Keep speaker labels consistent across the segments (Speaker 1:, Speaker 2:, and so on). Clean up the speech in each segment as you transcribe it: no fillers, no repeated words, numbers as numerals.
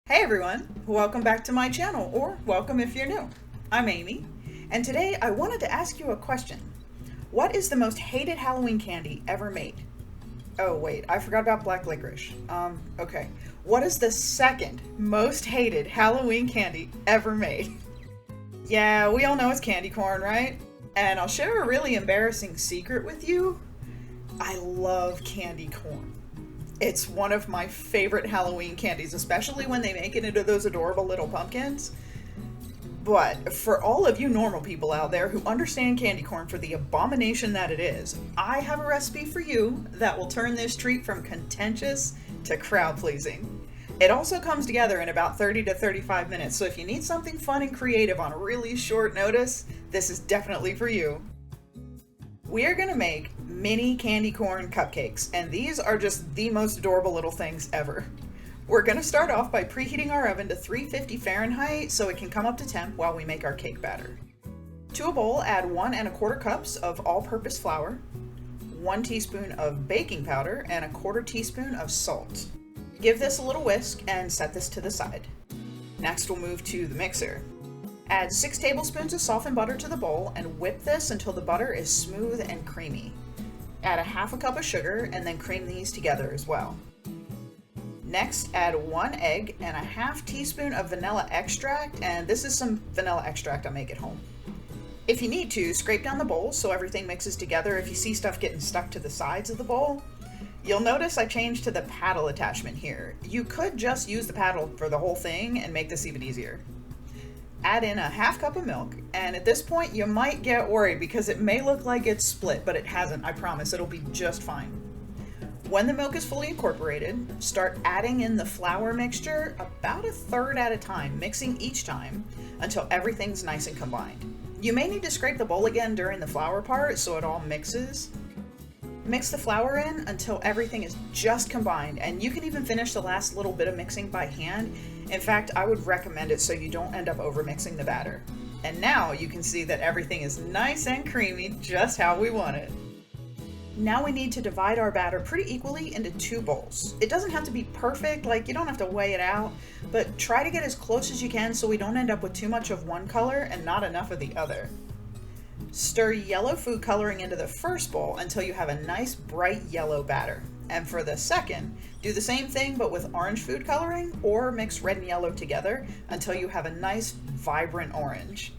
Speaker 1: Hey everyone, welcome back to my channel, or welcome if you're new. I'm Amy, and today I wanted to ask you a question. What is the most hated Halloween candy ever made? Oh wait, I forgot about black licorice. Okay. What is the second most hated Halloween candy ever made? Yeah, we all know it's candy corn, right? And I'll share a really embarrassing secret with you. I love candy corn. It's one of my favorite Halloween candies, especially when they make it into those adorable little pumpkins. But for all of you normal people out there who understand candy corn for the abomination that it is, I have a recipe for you that will turn this treat from contentious to crowd pleasing. It also comes together in about 30 to 35 minutes, so if you need something fun and creative on really short notice, this is definitely for you. We are going to make mini candy corn cupcakes, and these are just the most adorable little things ever. We're going to start off by preheating our oven to 350 Fahrenheit so it can come up to temp while we make our cake batter. To a bowl, add 1 1/4 cups of all-purpose flour, 1 teaspoon of baking powder, and 1/4 teaspoon of salt. Give this a little whisk and set this to the side. Next, we'll move to the mixer. Add 6 tablespoons of softened butter to the bowl and whip this until the butter is smooth and creamy. Add 1/2 cup of sugar and then cream these together as well. Next, add 1 egg and 1/2 teaspoon of vanilla extract, and this is some vanilla extract I make at home. If you need to, scrape down the bowl so everything mixes together if you see stuff getting stuck to the sides of the bowl. You'll notice I changed to the paddle attachment here. You could just use the paddle for the whole thing and make this even easier. Add in 1/2 cup of milk, and at this point you might get worried because it may look like it's split, but it hasn't, I promise, it'll be just fine. When the milk is fully incorporated, start adding in the flour mixture about 1/3 at a time, mixing each time until everything's nice and combined. You may need to scrape the bowl again during the flour part so it all mixes. Mix the flour in until everything is just combined, and you can even finish the last little bit of mixing by hand. In fact, I would recommend it so you don't end up overmixing the batter. And now you can see that everything is nice and creamy, just how we want it. Now we need to divide our batter pretty equally into 2 bowls. It doesn't have to be perfect, like you don't have to weigh it out, but try to get as close as you can so we don't end up with too much of one color and not enough of the other. Stir yellow food coloring into the first bowl until you have a nice bright yellow batter. And for the second, do the same thing but with orange food coloring, or mix red and yellow together until you have a nice vibrant orange.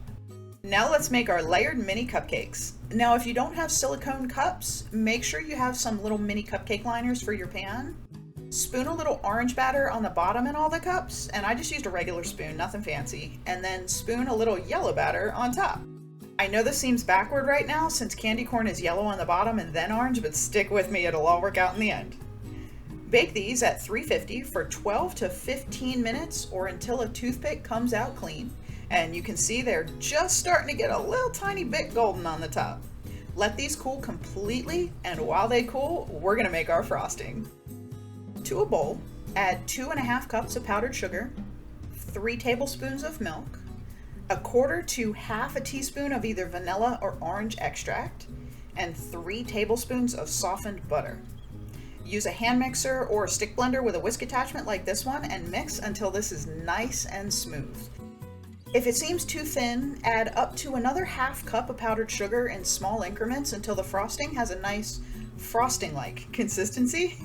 Speaker 1: Now let's make our layered mini cupcakes. Now if you don't have silicone cups, make sure you have some little mini cupcake liners for your pan. Spoon a little orange batter on the bottom in all the cups, and I just used a regular spoon, nothing fancy, and then spoon a little yellow batter on top. I know this seems backward right now since candy corn is yellow on the bottom and then orange, but stick with me, it'll all work out in the end. Bake these at 350 for 12 to 15 minutes or until a toothpick comes out clean. And you can see they're just starting to get a little tiny bit golden on the top. Let these cool completely, and while they cool, we're gonna make our frosting. To a bowl, add 2 1/2 cups of powdered sugar, 3 tablespoons of milk, 1/4 to 1/2 teaspoon of either vanilla or orange extract, and 3 tablespoons of softened butter. Use a hand mixer or a stick blender with a whisk attachment like this one and mix until this is nice and smooth. If it seems too thin, add up to another 1/2 cup of powdered sugar in small increments until the frosting has a nice frosting-like consistency.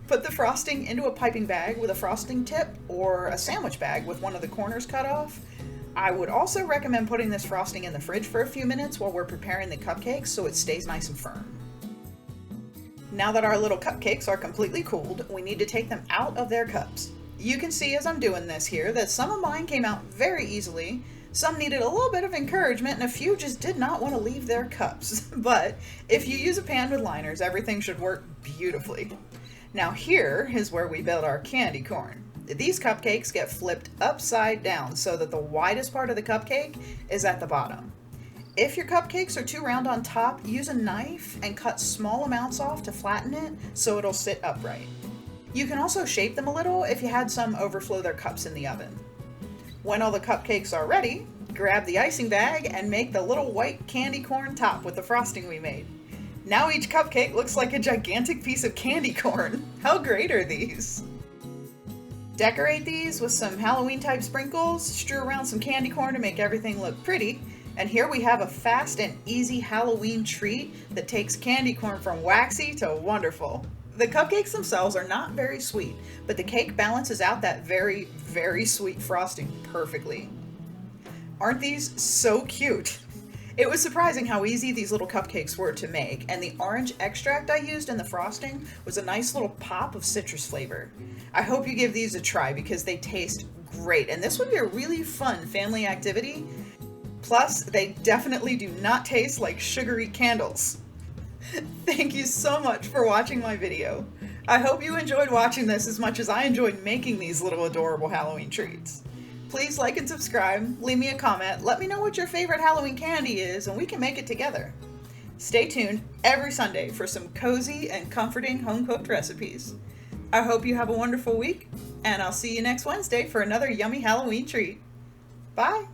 Speaker 1: Put the frosting into a piping bag with a frosting tip or a sandwich bag with one of the corners cut off. I would also recommend putting this frosting in the fridge for a few minutes while we're preparing the cupcakes so it stays nice and firm. Now that our little cupcakes are completely cooled, we need to take them out of their cups. You can see as I'm doing this here that some of mine came out very easily, some needed a little bit of encouragement, and a few just did not want to leave their cups. But if you use a pan with liners, everything should work beautifully. Now here is where we build our candy corn. These cupcakes get flipped upside down so that the widest part of the cupcake is at the bottom. If your cupcakes are too round on top, use a knife and cut small amounts off to flatten it so it'll sit upright. You can also shape them a little if you had some overflow their cups in the oven. When all the cupcakes are ready, grab the icing bag and make the little white candy corn top with the frosting we made. Now each cupcake looks like a gigantic piece of candy corn. How great are these? Decorate these with some Halloween type sprinkles, strew around some candy corn to make everything look pretty, and here we have a fast and easy Halloween treat that takes candy corn from waxy to wonderful. The cupcakes themselves are not very sweet, but the cake balances out that very, very sweet frosting perfectly. Aren't these so cute? It was surprising how easy these little cupcakes were to make, and the orange extract I used in the frosting was a nice little pop of citrus flavor. I hope you give these a try because they taste great, and this would be a really fun family activity. Plus, they definitely do not taste like sugary candles. Thank you so much for watching my video. I hope you enjoyed watching this as much as I enjoyed making these little adorable Halloween treats. Please like and subscribe, leave me a comment, let me know what your favorite Halloween candy is, and we can make it together. Stay tuned every Sunday for some cozy and comforting home-cooked recipes. I hope you have a wonderful week, and I'll see you next Wednesday for another yummy Halloween treat. Bye!